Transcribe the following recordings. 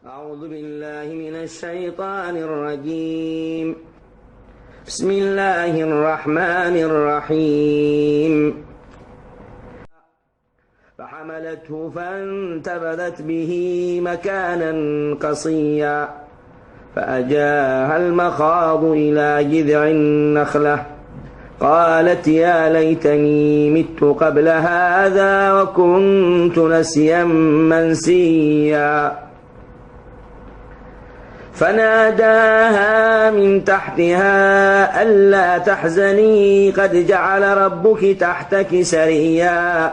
أعوذ بالله من الشيطان الرجيم. بسم الله الرحمن الرحيم. فحملته فانتبذت به مكانا قصيا فأجاها المخاض إلى جذع النخلة قالت يا ليتني مت قبل هذا وكنت نسيا منسيا فناداها من تحتها ألا تحزني قد جعل ربك تحتك سريا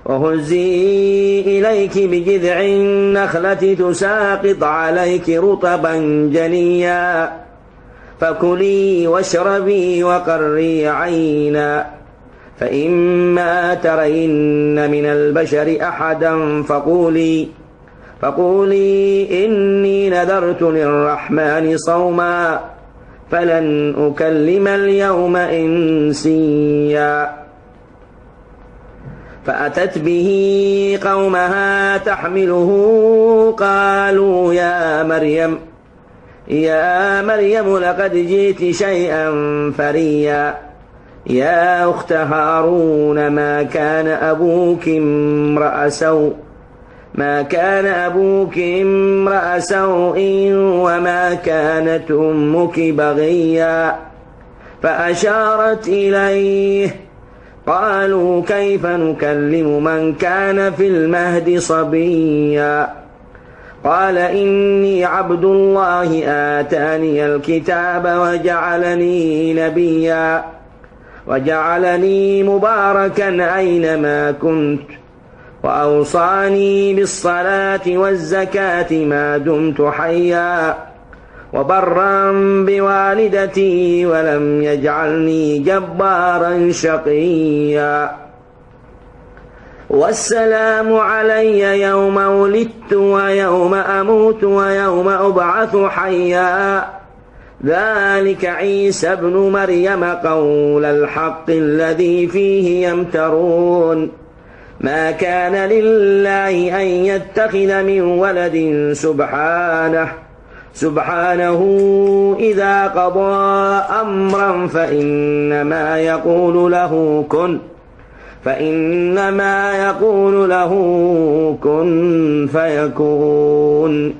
وهزي إليك بجذع النخلة تساقط عليك رطبا جنيا فكلي واشربي وقري عينا فإما ترين من البشر أحدا فقولي إني نذرت للرحمن صوما فلن أكلم اليوم إنسيا فأتت به قومها تحمله قالوا يا مريم لقد جئت شيئا فريا يا أخت هارون ما كان أبوك امرأ سوء وما كانت أمك بغيا فأشارت إليه قالوا كيف نكلم من كان في المهد صبيا قال إني عبد الله آتاني الكتاب وجعلني نبيا وجعلني مباركا أينما كنت وأوصاني بالصلاة والزكاة ما دمت حيا وبرا بوالدتي ولم يجعلني جبارا شقيا والسلام علي يوم ولدت ويوم أموت ويوم أبعث حيا ذلك عيسى ابن مريم قول الحق الذي فيه يمترون ما كان لله أن يتخذ من ولد سبحانه إذا قضى أمرا فإنما يقول له كن فيكون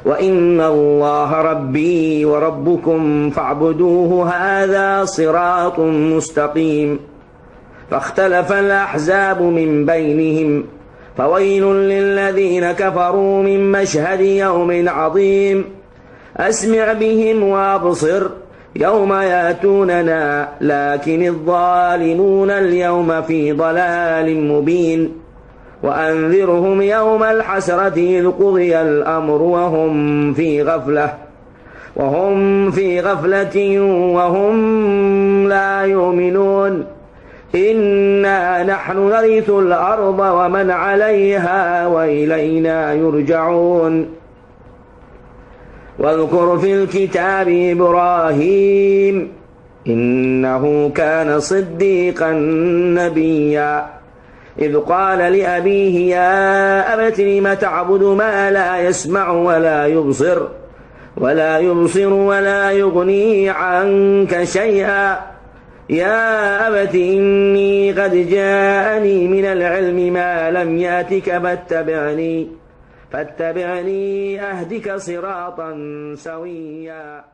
وإن الله ربي وربكم فاعبدوه هذا صراط مستقيم فاختلف الأحزاب من بينهم فويل للذين كفروا من مشهد يوم عظيم أسمع بهم وأبصر يوم يأتوننا لكن الظالمون اليوم في ضلال مبين وأنذرهم يوم الحسرة إذ قضي الأمر وهم في غفلة وهم لا يؤمنون إنا نحن نرث الأرض ومن عليها وإلينا يرجعون واذكر في الكتاب إبراهيم إنه كان صديقا نبيا إذ قال لأبيه يا أبت لم تعبد ما لا يسمع ولا يبصر ولا يغني عنك شيئا يا أبت إني قد جاءني من العلم ما لم يأتك فاتبعني أهدك صراطا سويا